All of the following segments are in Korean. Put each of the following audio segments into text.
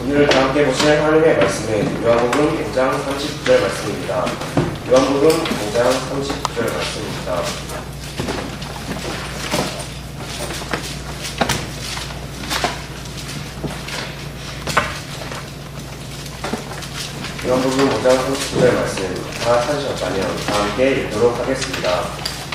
오늘 다 함께 보실 하나님의 말씀은 요한복음 5장 39절 말씀입니다. 요한복음 5장 39절 말씀입니다. 요한복음 5장 39절 말씀 다 찾으셨다면 다 함께 읽도록 하겠습니다.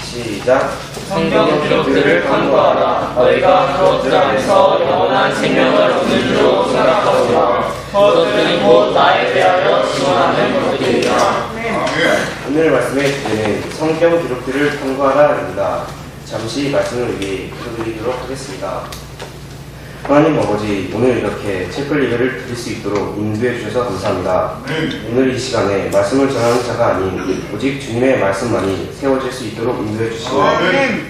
시작. 성경 기록들을 탐구하라. 너희가 그것들 안에서 영원한 생명을 얻는 줄로 생각하오라. 그것들은 곧 나에 대하여 증언하는 것들이라. 오늘 말씀의 주제는 성경 기록들을 탐구하라입니다. 잠시 말씀을 위해 기도드리도록 하겠습니다. 하나님 아버지, 오늘 이렇게 책을 예배를 드릴 수 있도록 인도해 주셔서 감사합니다. 오늘 이 시간에 말씀을 전하는 자가 아닌 오직 주님의 말씀만이 세워질 수 있도록 인도해 주시고,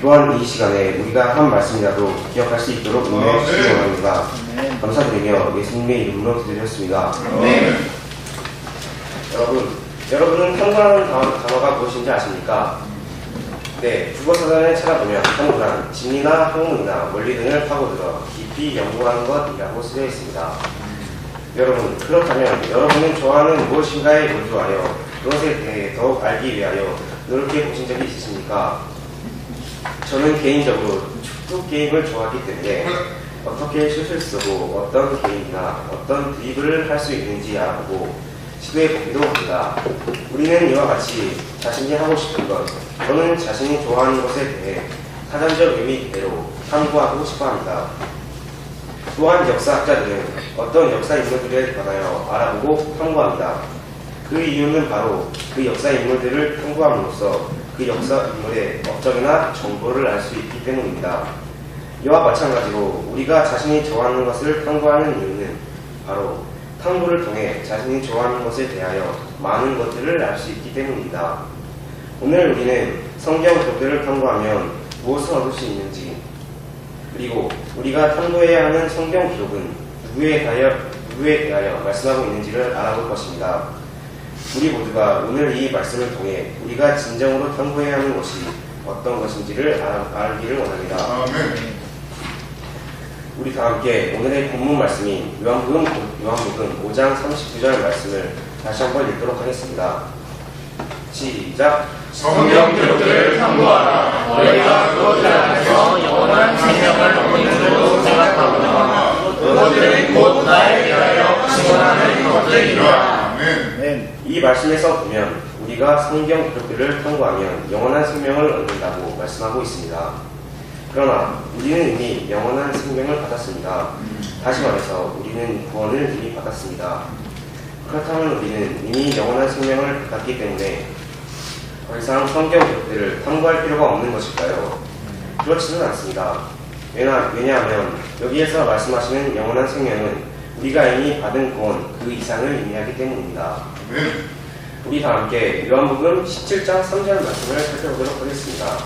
또한 이 시간에 우리가 한 말씀이라도 기억할 수 있도록 인도해 주시기 원합니다. 감사드리며 예수님의 이름으로 기도드렸습니다. 여러분은 탐구라는 단어가 무엇인지 아십니까? 네, 국어사전에 찾아보면 탐구란 진리나 학문이나 원리 등을 파고들어 깊이 연구하는 것이라고 쓰여 있습니다. 여러분, 그렇다면 여러분은 좋아하는 무엇인가에 몰두하여 그것에 대해 더욱 알기 위하여 노력해 보신 적이 있으십니까? 저는 개인적으로 축구 게임을 좋아하기 때문에 어떻게 슛을 쓰고 어떤 게임이나 어떤 드리블을 할 수 있는지 알아보고 시도해보기도 합니다. 우리는 이와 같이 자신이 하고 싶은 것, 또는 자신이 좋아하는 것에 대해 사전적 의미 그대로 탐구하고 싶어합니다. 또한 역사학자들은 어떤 역사 인물들에 관하여 알아보고 탐구합니다. 그 이유는 바로 그 역사 인물들을 탐구함으로써 그 역사 인물의 업적이나 정보를 알 수 있기 때문입니다. 이와 마찬가지로 우리가 자신이 좋아하는 것을 탐구하는 이유는 바로 탐구를 통해 자신이 좋아하는 것에 대하여 많은 것들을 알 수 있기 때문입니다. 오늘 우리는 성경 기록들을 탐구하면 무엇을 얻을 수 있는지, 그리고 우리가 탐구해야 하는 성경 기록은 누구에 대하여 말씀하고 있는지를 알아볼 것입니다. 우리 모두가 오늘 이 말씀을 통해 우리가 진정으로 탐구해야 하는 것이 어떤 것인지를 알기를 원합니다. 우리 다 함께 오늘의 본문 말씀인 요한복음 5장 39절 말씀을 다시 한번 읽도록 하겠습니다. 시작. 성경 기록들을 탐구하라. 너희가 그것들 안에서 영원한 생명을 얻는 줄로 생각하오라. 그것들은 곧 나에 대하여 증언하는 것들이라. 이 말씀에서 보면 우리가 성경 기록들을 탐구하면 영원한 생명을 얻는다고 말씀하고 있습니다. 그러나 우리는 이미 영원한 생명을 받았습니다. 다시 말해서 우리는 구원을 이미 받았습니다. 그렇다면 우리는 이미 영원한 생명을 받았기 때문에 더 이상 성경 기록들을 탐구할 필요가 없는 것일까요? 그렇지는 않습니다. 왜냐하면 여기에서 말씀하시는 영원한 생명은 우리가 이미 받은 구원 그 이상을 의미하기 때문입니다. 우리 다 함께 요한복음 17장 3절 말씀을 살펴보도록 하겠습니다.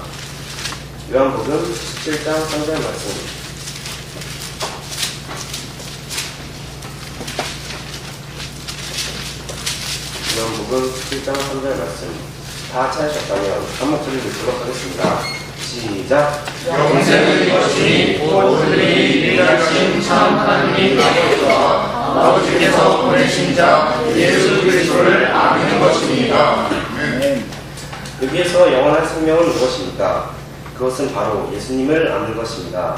요한복음 17장 3절 말씀. 요한복음 17장 3절 말씀. 다 찾으셨다면 한 목소리를 읽도록 하겠습니다. 시작. 영생은 이것이니 곧 그들이 일하신 참 하나님이 나오사 아버지께서 보내신 자 예수 그리스도를 아는 것입니다. 여기에서 영원한 생명은 무엇입니까? 그것은 바로 예수님을 아는 것입니다.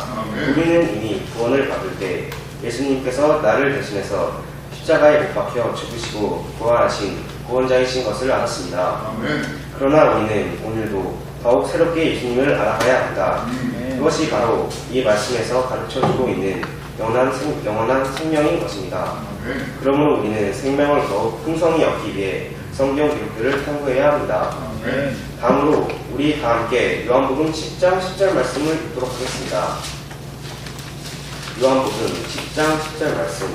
우리는 이미 구원을 받을 때 예수님께서 나를 대신해서 십자가에 못 박혀 죽으시고 부활하신 구원자이신 것을 알았습니다. 그러나 우리는 오늘도 더욱 새롭게 예수님을 알아가야 합니다. 그것이 바로 이 말씀에서 가르쳐주고 있는 영원한 생명인 것입니다. 그러므로 우리는 생명을 더욱 풍성히 얻기 위해 성경 기록들을 탐구해야 합니다. 다음으로 우리 다 함께 요한복음 10장 10절 말씀을 읽도록 하겠습니다. 요한복음 10장 10절 말씀.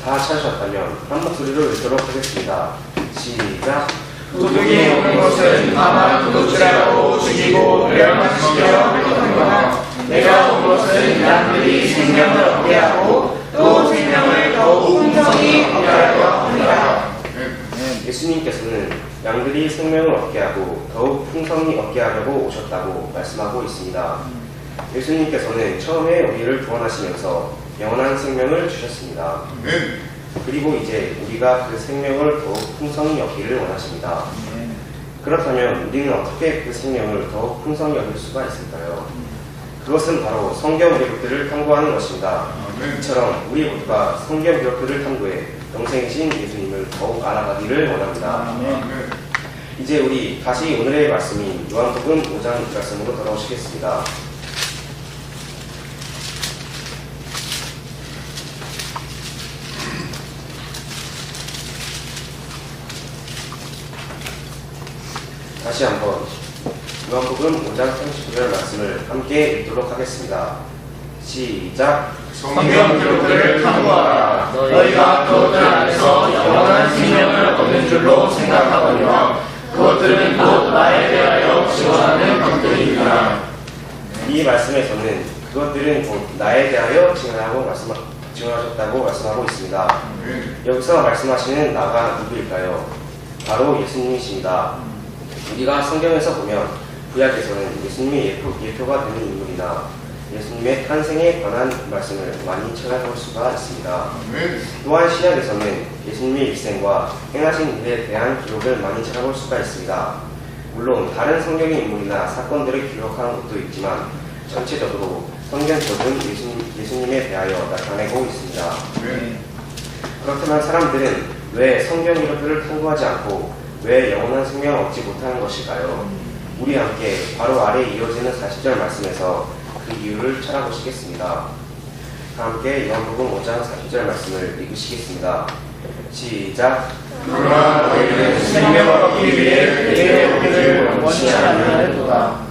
다 찾으셨다면 한 목소리로 읽도록 하겠습니다. 시작. 도둑이 오는 것은 다만 도둑질하고 죽이고 멸망시켜 버리거니와 내가 온 것은 양들이 생명을 얻게 하고 또 생명을 더욱 풍성히 얻게 하려 합니다. 예수님께서는 양들이 생명을 얻게 하고 더욱 풍성히 얻게 하려고 오셨다고 말씀하고 있습니다. 예수님께서는 처음에 우리를 구원하시면서 영원한 생명을 주셨습니다. 그리고 이제 우리가 그 생명을 더욱 풍성히 얻기를 원하십니다. 그렇다면 우리는 어떻게 그 생명을 더욱 풍성히 얻을 수가 있을까요? 그것은 바로 성경 기록들을 탐구하는 것입니다. 이처럼 우리 모두가 성경 기록들을 탐구해 영생이신 예수님을 더욱 알아가기를 원합니다. 이제 우리 다시 오늘의 말씀인 요한복음 5장 말씀으로 돌아오시겠습니다. 다시 한번 요한복음 5장 39절 말씀을 함께 읽도록 하겠습니다. 시작. 성경 기록들을 탐구하라. 너희가 그것들 안에서 영원한 생명을 얻는 줄로 생각하거니와 그것들은 곧 나에 대하여 증언하는 것들이니라. 이 말씀에서는 그것들은 곧 나에 대하여 증언하셨다고 말씀하고 있습니다. 여기서 말씀하시는 나가 누구일까요? 바로 예수님이십니다. 우리가 성경에서 보면 구약에서는 예수님의 예표가 되는 인물이나 예수님의 탄생에 관한 말씀을 많이 찾아볼 수가 있습니다. 또한 신약에서는 예수님의 일생과 행하신 일에 대한 기록을 많이 찾아볼 수가 있습니다. 물론 다른 성경의 인물이나 사건들을 기록하는 것도 있지만 전체적으로 성경 기록은 예수님에 대하여 나타내고 있습니다. 그렇다면 사람들은 왜 성경 기록들을 탐구하지 않고 왜 영원한 생명을 얻지 못하는 것일까요? 우리 함께 바로 아래에 이어지는 40절 말씀에서 그 이유를 찾아보시겠습니다. 다 함께 요한복음 5장 40절 말씀을 읽으시겠습니다. 시작. 그러나 너희는 생명을 얻기 위해 내게 오기를 원치 않느니라.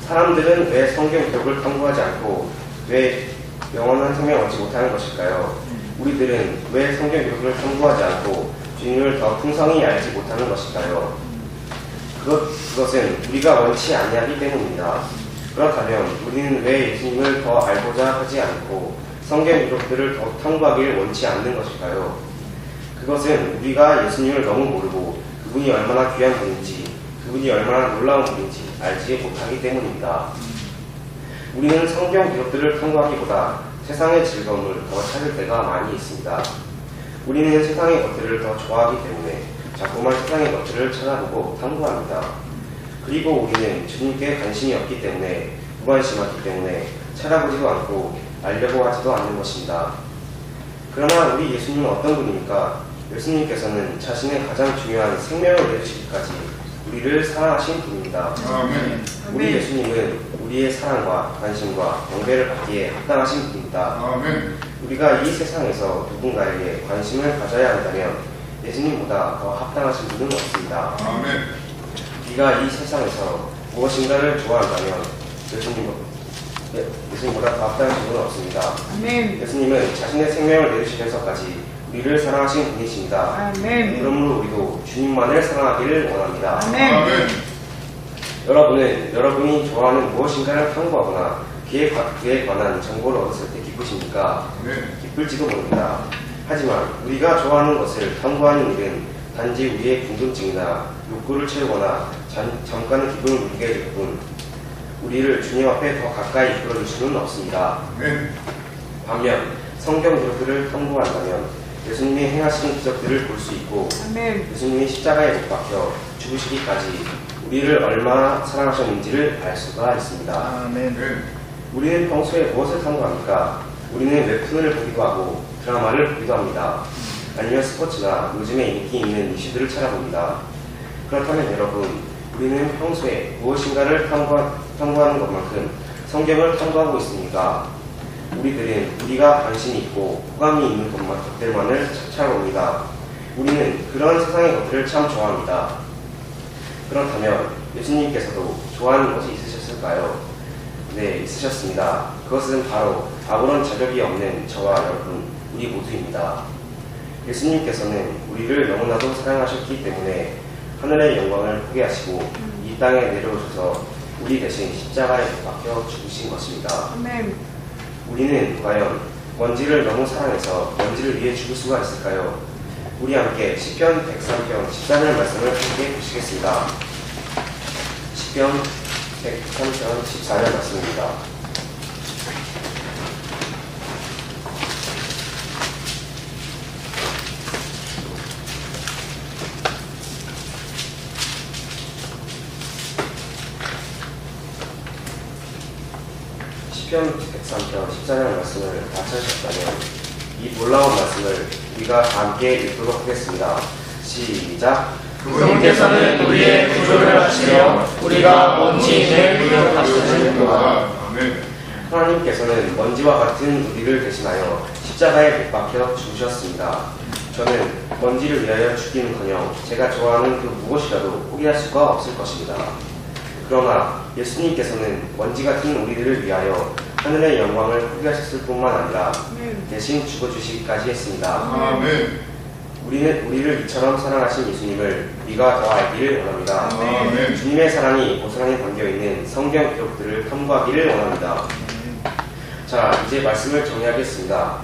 사람들은 왜 성경 기록을 탐구하지 않고 왜 영원한 생명을 얻지 못하는 것일까요? 우리들은 왜 성경 기록을 탐구하지 않고 주님을 더 풍성히 알지 못하는 것일까요? 그것은 우리가 원치 아니하기 때문입니다. 그렇다면 우리는 왜 예수님을 더 알고자 하지 않고 성경 기록들을 더 탐구하기를 원치 않는 것일까요? 그것은 우리가 예수님을 너무 모르고 그분이 얼마나 귀한 분인지 그분이 얼마나 놀라운 분인지 알지 못하기 때문입니다. 우리는 성경 기록들을 탐구하기보다 세상의 즐거움을 더 찾을 때가 많이 있습니다. 우리는 세상의 것들을 더 좋아하기 때문에 자꾸만 세상의 것들을 찾아보고 탐구합니다. 그리고 우리는 주님께 관심이 없기 때문에 무관심하기 때문에 찾아보지도 않고 알려고 하지도 않는 것입니다. 그러나 우리 예수님은 어떤 분입니까? 예수님께서는 자신의 가장 중요한 생명을 내주시기까지 우리를 사랑하신 분입니다. 아멘. 우리 예수님은 우리의 사랑과 관심과 경배를 받기에 합당하신 분입니다. 아멘. 우리가 이 세상에서 누군가에게 관심을 가져야 한다면 예수님보다 더 합당하신 분은 없습니다. 아멘. 우리가 이 세상에서 무엇인가를 좋아한다면 예수님보다 더 합당하신 분은 없습니다. 아멘. 예수님은 자신의 생명을 내주시면서까지 우리를 사랑하신 분이십니다. 아멘. 그러므로 우리도 주님만을 사랑하기를 원합니다. 아멘. 아멘. 여러분은 여러분이 좋아하는 무엇인가를 탐구하거나 그에 관한 정보를 얻었을 때 기쁘십니까? 네. 기쁠지도 모릅니다. 하지만 우리가 좋아하는 것을 탐구하는 일은 단지 우리의 궁금증이나 욕구를 채우거나 잠깐의 기분을 누리게 될 뿐 우리를 주님 앞에 더 가까이 이끌어줄 수는 없습니다. 아멘. 반면 성경 기록들을 탐구한다면 예수님이 행하신 기적들을 볼 수 있고 아멘. 예수님이 십자가에 못 박혀 죽으시기까지 우리를 얼마나 사랑하셨는지를 알 수가 있습니다. 아멘. 아멘. 우리는 평소에 무엇을 탐구합니까? 우리는 웹툰을 보기도 하고 드라마를 보기도 합니다. 아니면 스포츠나 요즘에 인기 있는 이슈들을 찾아봅니다. 그렇다면 여러분, 우리는 평소에 무엇인가를 탐구하는 것만큼 성경을 탐구하고 있습니까? 우리들은 우리가 관심이 있고 호감이 있는 것들만을 찾아봅니다. 우리는 그런 세상의 것들을 참 좋아합니다. 그렇다면 예수님께서도 좋아하는 것이 있으셨을까요? 네, 있으셨습니다. 그것은 바로 아무런 자격이 없는 저와 여러분, 우리 모두입니다. 예수님께서는 우리를 너무나도 사랑하셨기 때문에 하늘의 영광을 포기하시고 이 땅에 내려오셔서 우리 대신 십자가에 박혀 죽으신 것입니다. 아멘. 우리는 과연 먼지를 너무 사랑해서 먼지를 위해 죽을 수가 있을까요? 우리 함께 시편 103편 14절 말씀을 함께 보시겠습니다. 시편 103편 14절 말씀입니다. 시편 103편 14절 말씀을 다 찾으셨다면 이 놀라운 말씀을 우리가 다 함께 읽도록 하겠습니다. 시작. 그분께서는 우리의 구조를 하시며 우리가 먼지인을 기억하시는도다. 하나님께서는 먼지와 같은 우리를 대신하여 십자가에 못 박혀 죽으셨습니다. 저는 먼지를 위하여 죽기는커녕 제가 좋아하는 그 무엇이라도 포기할 수가 없을 것입니다. 그러나 예수님께서는 먼지 같은 우리들을 위하여 하늘의 영광을 포기하셨을 뿐만 아니라 대신 죽어주시기까지 했습니다. 아멘. 우리는 우리를 이처럼 사랑하신 예수님을 우리가 더 알기를 원합니다. 아멘. 주님의 사랑이 고스란히 담겨있는 성경 기록들을 탐구하기를 원합니다. 자, 이제 말씀을 정리하겠습니다.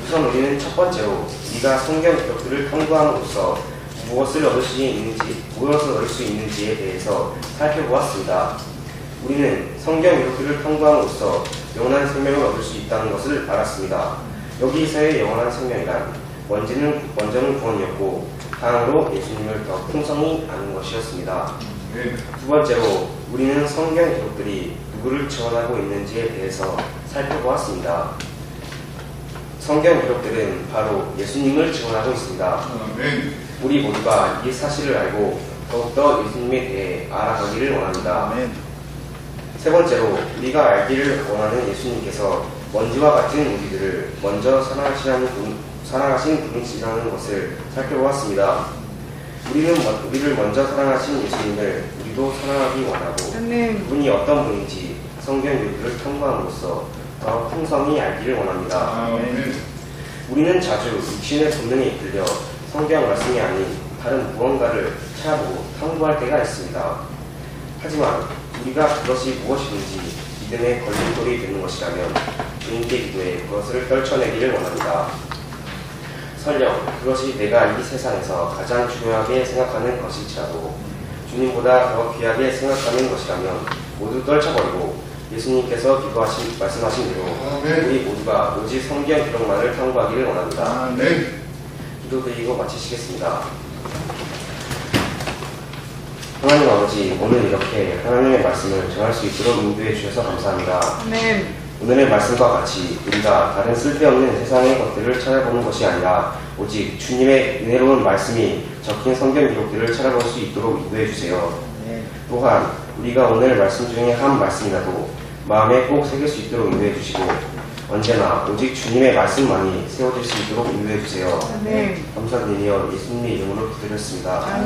우선 우리는 첫 번째로 우리가 성경 기록들을 탐구함으로써 무엇을 얻을 수 있는지에 대해서 살펴보았습니다. 우리는 성경 기록들을 탐구함으로써 영원한 생명을 얻을 수 있다는 것을 알았습니다. 여기서의 영원한 생명이란 먼저는 구원이었고 다음으로 예수님을 더 풍성히 아는 것이었습니다. 두 번째로 우리는 성경 기록들이 누구를 지원하고 있는지에 대해서 살펴보았습니다. 성경 기록들은 바로 예수님을 지원하고 있습니다. 아멘. 우리 모두가 이 사실을 알고 더욱더 예수님에 대해 알아가기를 원합니다. 세 번째로 우리가 알기를 원하는 예수님께서 먼지와 같은 우리들을 먼저 사랑하신 분이시라는 것을 살펴보았습니다. 우리를 먼저 사랑하신 예수님을 우리도 사랑하기 원하고 그분이 어떤 분인지 성경 기록들을 탐구함으로써 더 풍성히 알기를 원합니다. 아멘. 우리는 자주 육신의 본능에 이끌려 성경 말씀이 아닌 다른 무언가를 찾아보고 탐구할 때가 있습니다. 하지만 우리가 그것이 무엇이든지 믿음의 걸림돌이 되는 것이라면 주님께 기도해 그것을 떨쳐내기를 원합니다. 설령 그것이 내가 이 세상에서 가장 중요하게 생각하는 것일지라도 주님보다 더 귀하게 생각하는 것이라면 모두 떨쳐버리고 예수님께서 말씀하신 대로 아멘. 우리 모두가 오직 성경 기록만을 탐구하기를 원합니다. 아멘. 기도드리고 마치시겠습니다. 하나님 아버지, 오늘 이렇게 하나님의 말씀을 전할 수 있도록 인도해 주셔서 감사합니다. 오늘의 말씀과 같이 우리가 다른 쓸데없는 세상의 것들을 찾아보는 것이 아니라 오직 주님의 은혜로운 말씀이 적힌 성경 기록들을 찾아볼 수 있도록 인도해 주세요. 또한 우리가 오늘 말씀 중에 한 말씀이라도 마음에 꼭 새길 수 있도록 인도해 주시고 언제나 오직 주님의 말씀만이 세워질 수 있도록 인도해 주세요. 감사드리며 예수님의 이름으로 기도드렸습니다.